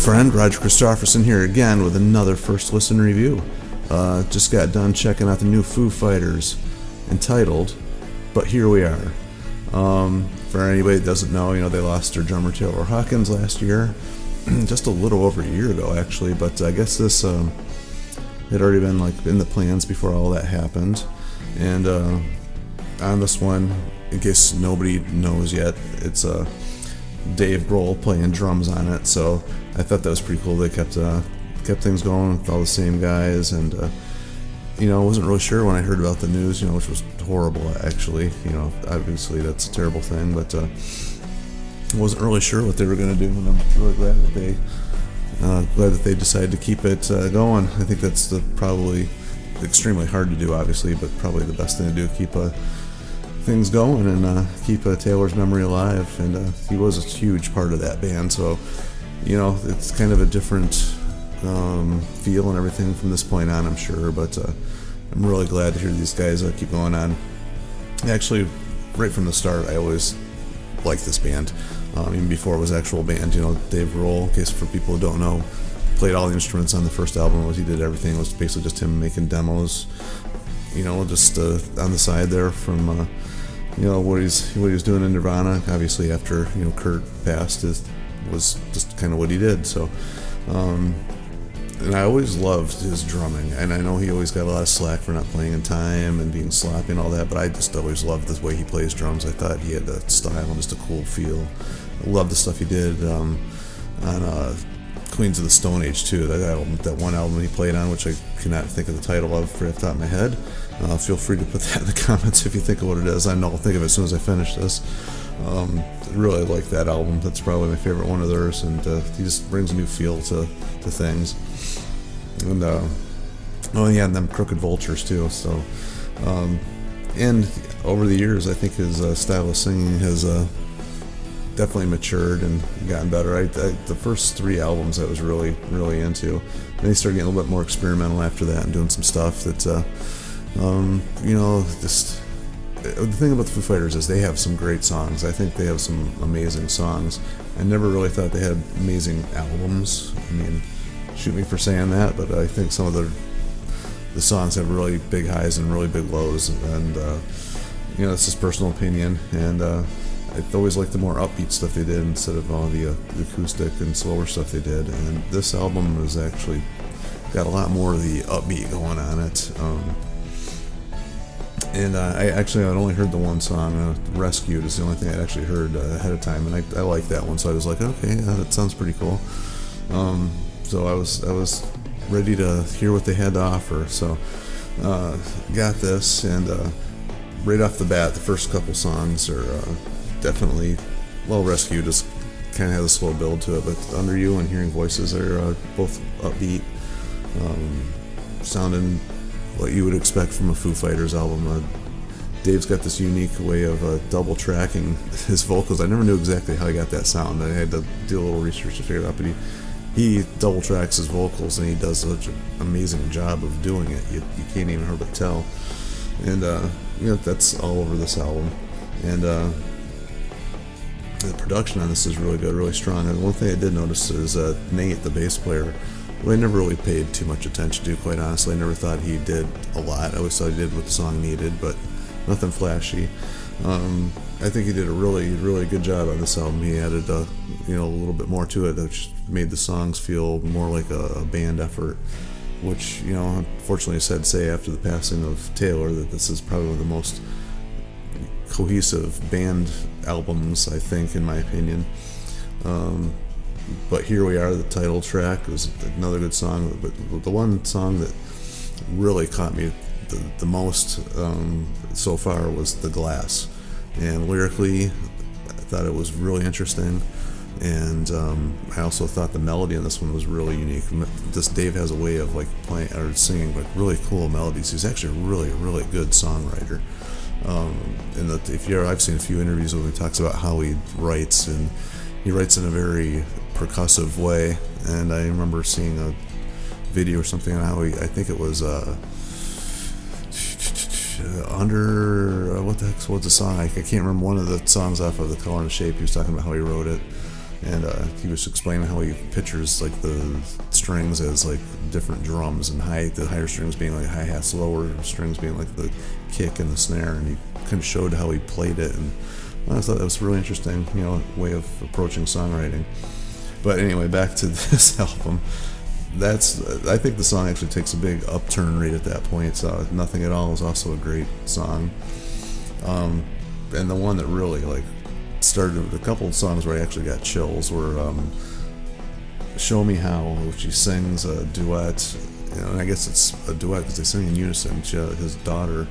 friend, Roger Christopherson here again with another first listen review. Just got done checking out the new Foo Fighters, entitled But Here We Are. For anybody that doesn't know, they lost their drummer Taylor Hawkins last year, just a little over a year ago actually, but I guess this had already been in the plans before all that happened. And on this one, in case nobody knows yet, it's Dave Grohl playing drums on it, so I thought that was pretty cool. They kept things going with all the same guys, and I wasn't really sure when I heard about the news, which was horrible actually. Obviously that's a terrible thing, but I wasn't really sure what they were going to do, and I'm really glad that they decided to keep it going. I think that's probably extremely hard to do, obviously, but probably the best thing to do, keep things going and keep Taylor's memory alive. And he was a huge part of that band, so it's kind of a different feel and everything from this point on, I'm sure, but I'm really glad to hear these guys keep going on. Actually, right from the start, I always liked this band, even before it was actual band. Dave Grohl, in case for people who don't know, played all the instruments on the first album. He did everything. It was basically just him making demos, just on the side there from what he's doing in Nirvana. Obviously after Kurt passed, was just kind of what he did. So and I always loved his drumming, and I know he always got a lot of slack for not playing in time and being sloppy and all that, but I just always loved the way he plays drums. I thought he had a style and just a cool feel. I love the stuff he did on Queens of the Stone Age too. That one album he played on, which I cannot think of the title of off the top of my head. Feel free to put that in the comments if you think of what it is. I know I'll think of it as soon as I finish this. Really like that album. That's probably my favorite one of theirs, and he just brings a new feel to things. And and them Crooked Vultures too. So and over the years, I think his style of singing has definitely matured and gotten better. The first three albums I was really into. Then he started getting a little bit more experimental after that and doing some stuff that just the thing about the Foo Fighters is they have some great songs. I think they have some amazing songs. I never really thought they had amazing albums. I mean, shoot me for saying that, but I think some of the songs have really big highs and really big lows, and it's just personal opinion. And I always liked the more upbeat stuff they did instead of all the acoustic and slower stuff they did. And this album has actually got a lot more of the upbeat going on it. And I'd only heard the one song, Rescued is the only thing I'd actually heard ahead of time, and I liked that one, so I was like, okay, that sounds pretty cool. So I was ready to hear what they had to offer, so got this, and right off the bat, the first couple songs are definitely, Rescued just kind of has a slow build to it, but Under You and Hearing Voices are both upbeat, sounding what you would expect from a Foo Fighters album. Dave's got this unique way of double tracking his vocals. I never knew exactly how he got that sound. I had to do a little research to figure it out, but he double tracks his vocals, and he does such an amazing job of doing it. You can't even hardly tell. And that's all over this album. And the production on this is really good, really strong. And one thing I did notice is Nate, the bass player, who I never really paid too much attention to, quite honestly. I never thought he did a lot. I always thought he did what the song needed, but nothing flashy. I think he did a really good job on this album. He added a little bit more to it, which made the songs feel more like a band effort, which unfortunately it's sad to say after the passing of Taylor that this is probably the most cohesive band albums, I think, in my opinion. But Here We Are, the title track, was another good song. But the one song that really caught me the most so far was The Glass. And lyrically, I thought it was really interesting. And I also thought the melody on this one was really unique. Dave has a way of playing or singing really cool melodies. He's actually a really good songwriter. I've seen a few interviews where he talks about how he writes, and he writes in a very percussive way. And I remember seeing a video or something on how I think it was what the heck was the song? I can't remember one of the songs off of The Color and the Shape. He was talking about how he wrote it. and he was explaining how he pictures like the strings as like different drums, and the higher strings being like hi-hats, lower strings being like the kick and the snare, and he kind of showed how he played it, and I thought that was really interesting, way of approaching songwriting. But anyway, back to this album. I think the song actually takes a big upturn right at that point. So Nothing at All is also a great song. And the one that really like started, a couple of songs where I actually got chills were Show Me How, which he sings a duet. And I guess it's a duet because they sing in unison. His daughter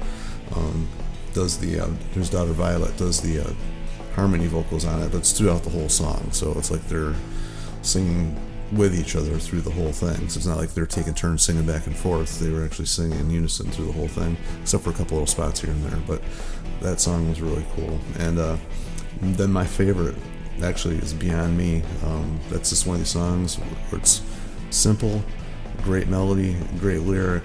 his daughter Violet does the harmony vocals on it, but it's throughout the whole song. So it's like they're singing with each other through the whole thing. So it's not like they're taking turns singing back and forth. They were actually singing in unison through the whole thing, except for a couple little spots here and there. But that song was really cool. And then my favorite actually is Beyond Me. That's just one of these songs where it's simple, great melody, great lyric.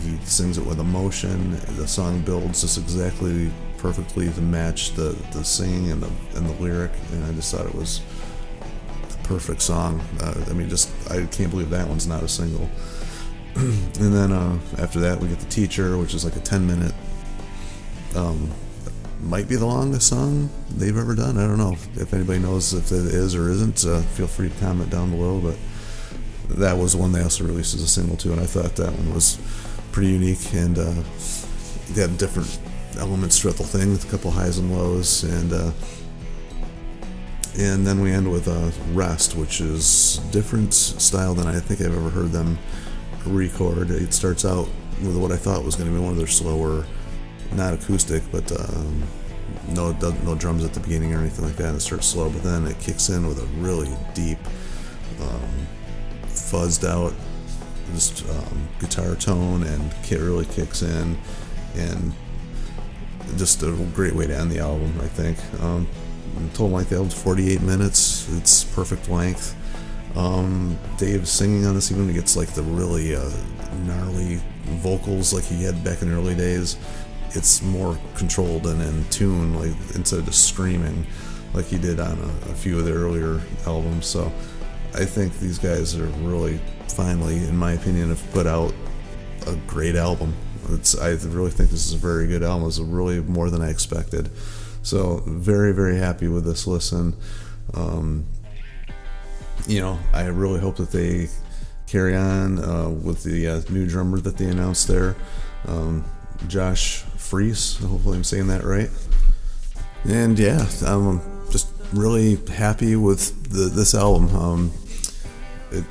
He sings it with emotion. The song builds just exactly perfectly to match the singing and the lyric, and I just thought it was perfect song. I can't believe that one's not a single. And then after that we get The Teacher, which is like a 10-minute, might be the longest song they've ever done. I don't know if anybody knows if it is or isn't. Feel free to comment down below, but that was one they also released as a single too, and I thought that one was pretty unique, and they had different elements throughout the thing with a couple highs and lows, and then we end with Rest, which is different style than I think I've ever heard them record. It starts out with what I thought was going to be one of their slower, not acoustic, but no drums at the beginning or anything like that, and it starts slow, but then it kicks in with a really deep, fuzzed out just guitar tone, and it really kicks in, and just a great way to end the album, I think. Total length of the album's 48 minutes. It's perfect length. Dave's singing on this, even when he gets like the really gnarly vocals like he had back in the early days, it's more controlled and in tune, like instead of just screaming like he did on a few of the earlier albums. So I think these guys are really finally, in my opinion, have put out a great album. I really think this is a very good album. It's really more than I expected. So very, very happy with this listen. I really hope that they carry on with the new drummer that they announced there, Josh Freese. Hopefully I'm saying that right. And yeah, I'm just really happy with this album. It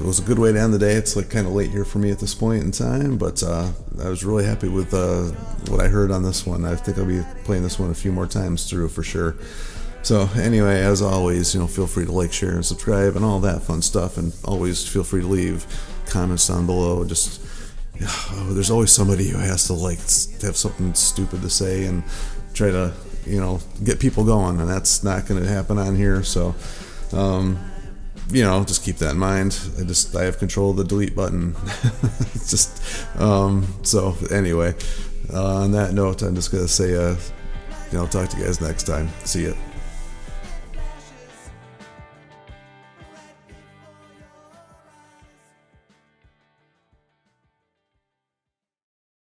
was a good way to end the day. It's like kind of late here for me at this point in time, but I was really happy with what I heard on this one. I think I'll be playing this one a few more times through for sure. So anyway, as always, feel free to like, share, and subscribe, and all that fun stuff. And always feel free to leave comments down below. Just there's always somebody who has to have something stupid to say and try to get people going, and that's not going to happen on here. So. Just keep that in mind. I have control of the delete button. It's just, so anyway, on that note, I'm just going to say, talk to you guys next time. See ya.